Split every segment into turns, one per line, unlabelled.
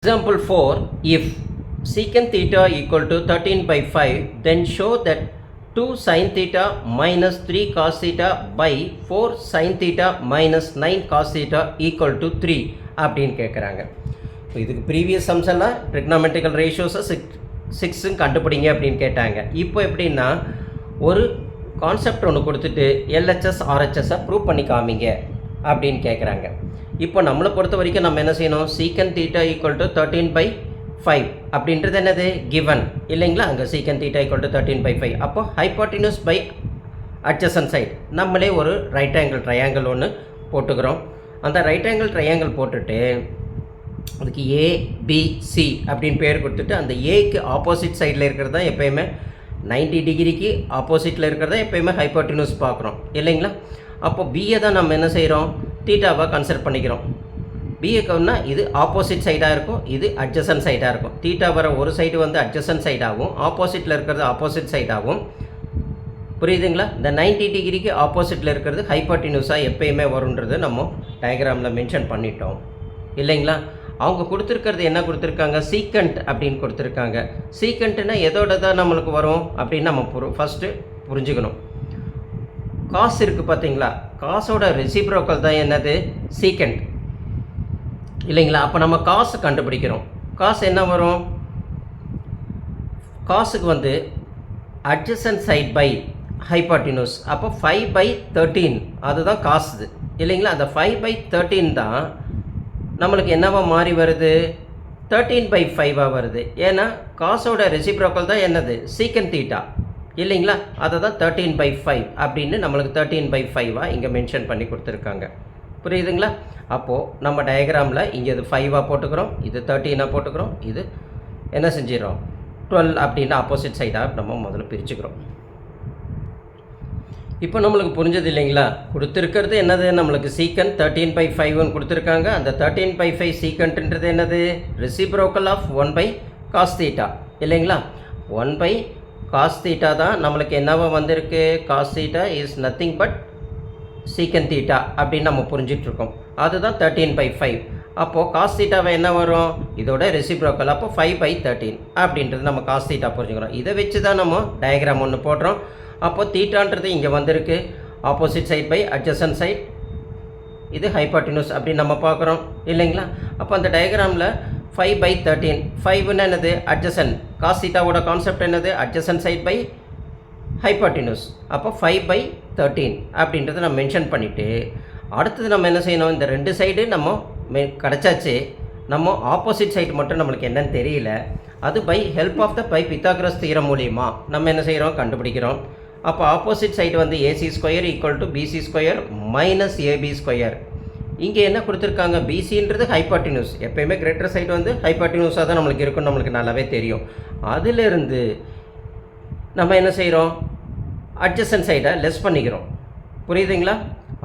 Example 4, if secant theta equal to 13 by 5, then show that 2 sin theta minus 3 cos theta by 4 sin theta minus 9 cos theta equal to 3 அப்படின்னு கேட்குறாங்க. இதுக்கு previous sums எல்லாம் trigonometrical ரேஷியோஸை சிக்ஸும் கண்டுபிடிங்க அப்படின்னு கேட்டாங்க. இப்போ எப்படின்னா ஒரு கான்செப்ட் ஒன்று கொடுத்துட்டு எல்ஹெச்எஸ் ஆர்ஹெச்எஸ்ஸை ப்ரூவ் பண்ணி காமிங்க அப்படின்னு கேட்குறாங்க. இப்போ நம்மளை பொறுத்த வரைக்கும் நம்ம என்ன செய்யணும், சீக்கன் தீட்டா ஈக்குவல் டு 13/5 அப்படின்றது என்னது கிவன் இல்லைங்களா. அங்கே சீக்கன் தீட்டா ஈக்குவல் டு 13/5. அப்போ ஹைப்போட்டினஸ் பை அட்ஜசன்ட் சைட் நம்மளே ஒரு ரைட் ஆங்கிள் ட்ரையாங்கிள் ஒன்று போட்டுக்கிறோம். அந்த ரைட் ஆங்கிள் ட்ரையாங்கிள் போட்டுட்டு அதுக்கு ஏபிசி அப்படின்னு பேர் கொடுத்துட்டு அந்த ஏக்கு ஆப்போசிட் சைடில் இருக்கிறது தான் எப்போயுமே 90 டிகிரிக்கு ஆப்போசிட்டில் இருக்கிறதா எப்போயுமே ஹைப்போட்டினஸ் பார்க்குறோம் இல்லைங்களா. அப்போ பிஏ தான் நம்ம என்ன செய்கிறோம், தீட்டாவை கன்சிடர் பண்ணிக்கிறோம். பிஏக்குன்னா இது ஆப்போசிட் சைடாக இருக்கும், இது அட்ஜசன்ட் சைடாக இருக்கும். தீட்டா வர ஒரு சைடு வந்து அட்ஜசன்ட் சைடாகவும் ஆப்போசிட்டில் இருக்கிறது ஆப்போசிட் சைடாகவும், புரியுதுங்களா. இந்த 90 டிகிரிக்கு ஆப்போசிட்டில் இருக்கிறது ஹைப்போட்டினஸாக எப்பயுமே வரும்ன்றது நம்ம டயக்ராமில் மென்ஷன் பண்ணிட்டோம் இல்லைங்களா. அவங்க கொடுத்துருக்கிறது என்ன கொடுத்துருக்காங்க, சீக்கண்ட் அப்படின்னு கொடுத்துருக்காங்க. சீக்கண்ட்னா எதோட தான் நம்மளுக்கு வரும் அப்படின்னு நம்ம ஃபஸ்ட்டு புரிஞ்சுக்கணும். காசு இருக்குது பார்த்தீங்களா, காசோட ரெசிப்ரோக்கல் தான் என்னது சீக்கண்ட் இல்லைங்களா. அப்போ நம்ம காசு கண்டுபிடிக்கிறோம். காசு என்ன வரும், காசுக்கு வந்து அட்ஜசன்ட் சைட் பை ஹைப்போட்டினஸ். அப்போ 5/13 அதுதான் காசு இல்லைங்களா. அந்த 5/13 தான் நம்மளுக்கு என்னவா மாறி வருது, 13/5 வருது. ஏன்னா காசோட ரெசிப்ரோக்கல் தான் என்னது சீக்கன் தீட்டா இல்லைங்களா. அதை தான் 13/5 அப்படின்னு நம்மளுக்கு 13/5 இங்கே மென்ஷன் பண்ணி கொடுத்துருக்காங்க, புரியுதுங்களா. அப்போது நம்ம டயக்ராமில் இங்கே இது 5 போட்டுக்கிறோம், இது 13 போட்டுக்கிறோம், இது என்ன செஞ்சிடறோம் 12 அப்படின்னு ஆப்போசிட் சைடாக நம்ம முதல்ல பிரிச்சுக்கிறோம். இப்போ நம்மளுக்கு புரிஞ்சது இல்லைங்களா. கொடுத்துருக்கிறது என்னது, நம்மளுக்கு சீக்கண்ட் 13/5 கொடுத்துருக்காங்க. அந்த 13/5 சீக்கண்ட்ன்றது என்னது, ரெசிப்ரோக்கல் ஆஃப் 1/cos θ இல்லைங்களா. 1/cos θ தான் நம்மளுக்கு என்னவா வந்திருக்கு, cos θ is nothing but second theta அப்படின்னு நம்ம புரிஞ்சிட்ருக்கோம். அதுதான் 13/5. அப்போது cos θவை என்ன வரும், இதோட ரெசிப்ரோக்கல். அப்போ 5/13 அப்படின்றது நம்ம cos θ புரிஞ்சுக்கிறோம். இதை வச்சு தான் நம்ம டயக்ராம் ஒன்று போடுறோம். அப்போது தீட்டான்றது இங்கே வந்திருக்கு, opposite side by adjacent side, இது ஹைப்போட்டினஸ் அப்படின்னு நம்ம பார்க்குறோம் இல்லைங்களா. அப்போ அந்த டயக்ராமில் 5/13, 5ன்னு என்னது அட்ஜசன்ட், cos θவோட கான்செப்ட் என்னது அட்ஜசன்ட் சைட் பை ஹைப்போட்டினஸ். அப்போ 5/13 அப்படின்றத நம்ம மென்ஷன் பண்ணிவிட்டு அடுத்தது நம்ம என்ன செய்யணும், இந்த ரெண்டு சைடு நம்ம கிடச்சாச்சு. நம்ம ஆப்போசிட் சைடு மட்டும் நம்மளுக்கு என்னன்னு தெரியல. அது by help of the Pythagoras theorem மூலியமா நம்ம என்ன செய்கிறோம் கண்டுபிடிக்கிறோம். அப்போ ஆப்போசிட் சைடு வந்து AC² equal to BC² minus AB². இங்கே என்ன கொடுத்துருக்காங்க, பிசின்றது ஹைப்போட்டினஸ். எப்போயுமே கிரேட்டர் சைடு வந்து ஹைப்போட்டினஸாக தான் நம்மளுக்கு இருக்குன்னு நம்மளுக்கு நல்லாவே தெரியும். அதிலிருந்து நம்ம என்ன செய்கிறோம், அட்ஜசன்ட் சைடை லெஸ் பண்ணிக்கிறோம், புரியுதுங்களா.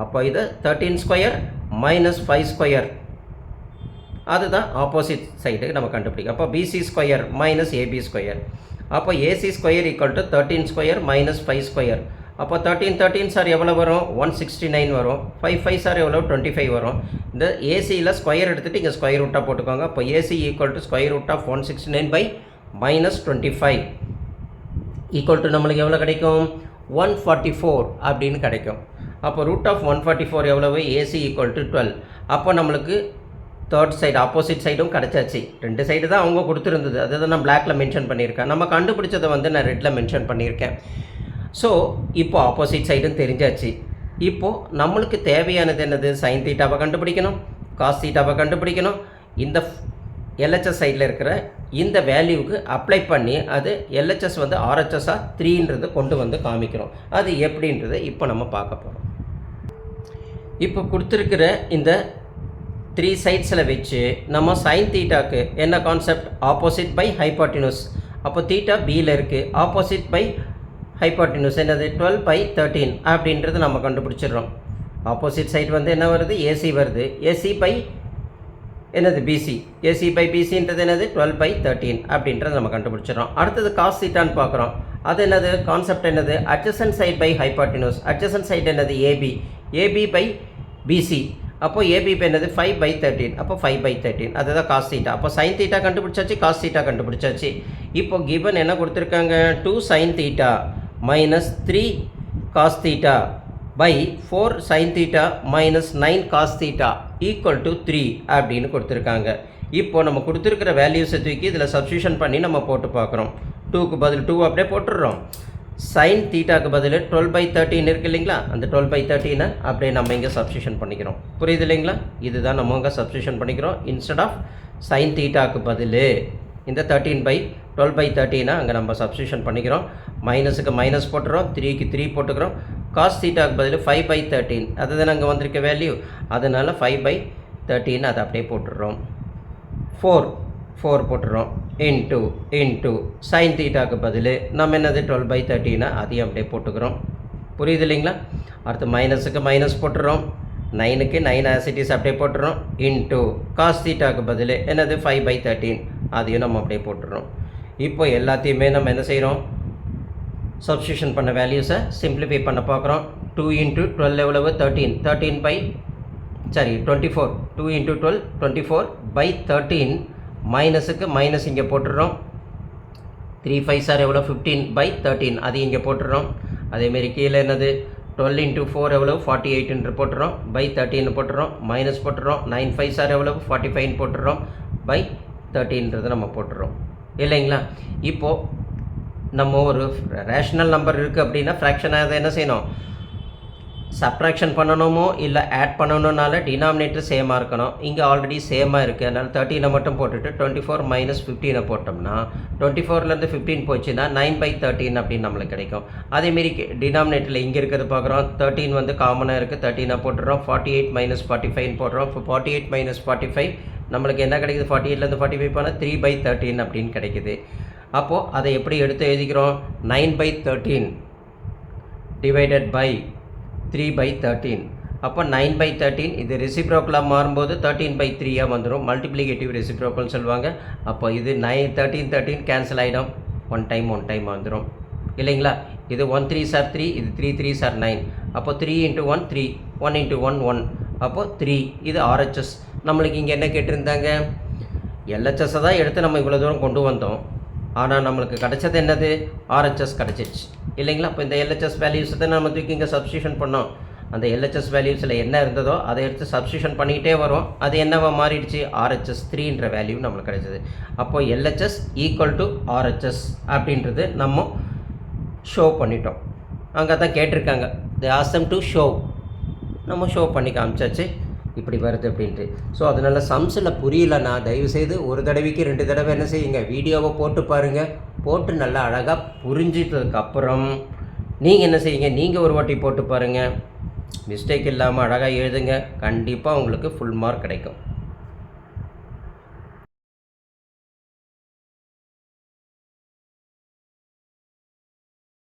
அப்போ இது 13² மைனஸ் 5² அதுதான் ஆப்போசிட் சைடு நம்ம கண்டுபிடிக்கும். அப்போ BC² மைனஸ் AB². அப்போ AC² ஈக்குவல் டு 13² மைனஸ் 5². அப்போ 13 சார் எவ்வளோ வரும், 169 வரும். 5 சார் எவ்வளோ 25 வரும். இந்த ஏசியில் ஸ்கொயர் எடுத்துகிட்டு இங்கே ஸ்கொயர் ரூட்டாக போட்டுக்கோங்க. அப்போ AC equal to square root of 169/-25 equal to நம்மளுக்கு எவ்வளோ கிடைக்கும், 144 அப்படின்னு கிடைக்கும். அப்போ ரூட் ஆஃப் 144 எவ்வளவு, ஏசி ஈக்குவல் டு 12. அப்போ நம்மளுக்கு தேர்ட் சைடு ஆப்போசிட் சைடும் கிடச்சாச்சு. ரெண்டு சைடு தான் அவங்க கொடுத்துருந்தது, அதை தான் நான் பிளாக்கில் மென்ஷன் பண்ணியிருக்கேன். நம்ம கண்டுபிடிச்சதை வந்து நான் ரெட்டில் மென்ஷன் பண்ணியிருக்கேன். ஸோ இப்போ ஆப்போசிட் சைடும் தெரிஞ்சாச்சு. இப்போது நம்மளுக்கு தேவையானது என்னது, சைன் தீட்டாவை கண்டுபிடிக்கணும், காஸ் தீட்டாவை கண்டுபிடிக்கணும். இந்த எல்ஹெச்எஸ் சைடில் இருக்கிற இந்த வேல்யூவுக்கு அப்ளை பண்ணி அது எல்ஹெச்எஸ் வந்து ஆர்ஹெச்எஸ்ஸாக 3ன்றதை கொண்டு வந்து காமிக்கிறோம். அது எப்படின்றத இப்போ நம்ம பார்க்க போகிறோம். இப்போ கொடுத்துருக்கிற இந்த 3 சைட்ஸில் வச்சு நம்ம சைன் தீட்டாக்கு என்ன கான்செப்ட், ஆப்போசிட் பை ஹைப்போட்டினஸ். அப்போ தீட்டா பியில் இருக்குது, ஆப்போசிட் பை ஹைப்போட்டினஸ் என்னது 12/13 அப்படின்றது நம்ம கண்டுபிடிச்சிடுறோம். ஆப்போசிட் சைடு வந்து என்ன வருது, ஏசி வருது. ஏசி பை என்னது பிசி, ஏசி பை பிசின்றது என்னது 12/13 அப்படின்றத நம்ம கண்டுபிடிச்சிடறோம். அடுத்தது காஸ் தீட்டான்னு பார்க்குறோம். அது என்னது கான்செப்ட் என்னது, adjacent side by hypotenuse. Adjacent side என்னது ஏபி, ஏபி பை பிசி. அப்போ ஏபி இப்போ என்னது 5/13. அப்போ 5/13 அதுதான் காஸ் தீட்டா. அப்போ சைன் தீட்டா கண்டுபிடிச்சாச்சு, காஸ் தீட்டா கண்டுபிடிச்சாச்சு. இப்போ கிவன் என்ன கொடுத்துருக்காங்க, 2 sin theta minus 3 cos theta by 4 sin theta minus 9 cos theta equal to 3 அப்படின்னு கொடுத்துருக்காங்க. இப்போ நம்ம கொடுத்துருக்கிற வேல்யூஸை தூக்கி இதில் சப்ஸ்டியூஷன் பண்ணி நம்ம போட்டு பார்க்குறோம். 2க்கு பதில் 2 அப்படியே போட்டுடுறோம். சைன் தீட்டாக்கு பதில் 12/13 இருக்குது இல்லைங்களா, அந்த 12/13 அப்படியே நம்ம இங்கே சப்ஸ்டியூஷன் பண்ணிக்கிறோம். புரியுது இல்லைங்களா, இதுதான் நம்ம இங்கே சப்ஸ்டியூஷன் பண்ணிக்கிறோம். இன்ஸ்டெட் ஆஃப் சைன் தீட்டாக்கு பதில் இந்த 13/12/13 அங்கே நம்ம சப்ஸ்டியூஷன் பண்ணிக்கிறோம். மைனஸுக்கு மைனஸ் போட்டுறோம், 3க்கு 3 போட்டுக்கிறோம். காஸ் தீட்டாக்கு பதில் 5/13 அதுதான் அங்கே வந்திருக்க வேல்யூ, அதனால் 5/13 அதை அப்படியே போட்டுடுறோம். 4 போட்டுறோம். இன்ட்டு சைன் தீட்டாக்கு பதில் நம்ம என்னது 12/13 அதையும் அப்படியே போட்டுக்கிறோம். புரியுது இல்லைங்களா. அடுத்து மைனஸுக்கு மைனஸ் போட்டுறோம், 9க்கு 9 ஆசிட்டிஸ் அப்படியே போட்டுறோம். இன்ட்டு காஸ் தீட்டாக்கு பதில் என்னது 5/13 அதையும் நம்ம அப்படியே போட்டுறோம். இப்போ எல்லாத்தையுமே நம்ம என்ன செய்கிறோம், சப்ஸ்டியூஷன் பண்ண வேல்யூஸை சிம்பிளிஃபை பண்ண பார்க்குறோம். 2 × 12 எவ்வளவு 13 24 2 × 12 24/13 மைனஸுக்கு மைனஸ் இங்கே போட்டுடுறோம். 3 5s எவ்வளோ 15/13 அது இங்கே போட்டுடுறோம். அதேமாரி கீழே என்னது 12 × 4 எவ்வளோ 48 என்று போட்டுறோம், /13 போட்டுறோம், மைனஸ் போட்டுறோம். 9 5s எவ்வளோ 45 போட்டுறோம், /13 நம்ம போட்டுறோம் இல்லைங்களா. இப்போது நம்ம ஒரு ரேஷ்னல் நம்பர் இருக்குது அப்படின்னா ஃப்ராக்ஷனாக அதை என்ன செய்யணும், சப்ட்ராக்ஷன் பண்ணணுமோ இல்லை ஆட் பண்ணணுன்னால டினாமினேட்டர் சேமாக இருக்கணும். இங்கே ஆல்ரெடி சேமாக இருக்குது, அதனால் 13 மட்டும் போட்டுட்டு 24 - 15 போட்டோம்னா 24லேருந்து 15 போச்சுன்னா 9/13 அப்படின்னு நம்மளுக்கு கிடைக்கும். அதேமாரி டினாமினேட்டரில் இங்கே இருக்கிறது பார்க்குறோம், 13 வந்து காமனாக இருக்குது, 13 போட்டுறோம். 48 - 45 போடுறோம். இப்போ 48 - 45 நம்மளுக்கு என்ன கிடைக்குது, 48லேருந்து 45 போனால் 3/13 அப்படின்னு கிடைக்குது. அப்போது அதை எப்படி எடுத்து எழுதிக்கிறோம், 9/13 டிவைடட் பை 3/13. அப்போ 9/13 இது ரெசிப்ரோக்கலாக மாறும்போது 13/3 வந்துடும், மல்டிப்ளிகேட்டிவ் ரெசிப்ரோக்கல்னு சொல்லுவாங்க. அப்போ இது 13 கேன்சல் ஆகிடும், ஒன் டைம் வந்துடும் இல்லைங்களா. இது 1 3s are 3, இது 3 3s are 9. அப்போ 3 × 1 3, 1 × 1 1, அப்போது 3. இது RHS. நம்மளுக்கு இங்கே என்ன கேட்டிருந்தாங்க, LHS தான் எடுத்து நம்ம இவ்வளோ தூரம் கொண்டு வந்தோம். ஆனால் நம்மளுக்கு கிடச்சது என்னது, RHS கிடச்சிச்சு இல்லைங்களா. இப்போ இந்த LHS வேல்யூஸ் தான் நம்ம தூக்கி இங்கே சப்ஸ்டியூஷன் பண்ணோம். அந்த LHS வேல்யூஸில் என்ன இருந்ததோ அதை எடுத்து சப்ஸ்டியூஷன் பண்ணிக்கிட்டே வரும். அது என்னவா மாறிடுச்சு, RHS 3ன்ற வேல்யூ நம்மளுக்கு கிடச்சிது. அப்போது LHS = RHS அப்படின்றது நம்ம ஷோ பண்ணிட்டோம். அங்கே தான் கேட்டிருக்காங்க, தி ஆஸ்க் டு ஷோ, நம்ம ஷோ பண்ணி காமிச்சாச்சு இப்படி வருது அப்படின்ட்டு. ஸோ அதனால் சம்ஸில் புரியலன்னா தயவுசெய்து ஒரு தடவைக்கு 2 தடவை என்ன செய்யுங்க, வீடியோவை போட்டு பாருங்கள். போட்டு நல்லா அழகாக புரிஞ்சிட்டதுக்கப்புறம் நீங்கள் என்ன செய்யுங்க, நீங்கள் ஒரு வாட்டி போட்டு பாருங்கள், மிஸ்டேக் இல்லாமல் அழகாக எழுதுங்க. கண்டிப்பாக உங்களுக்கு ஃபுல் மார்க் கிடைக்கும்.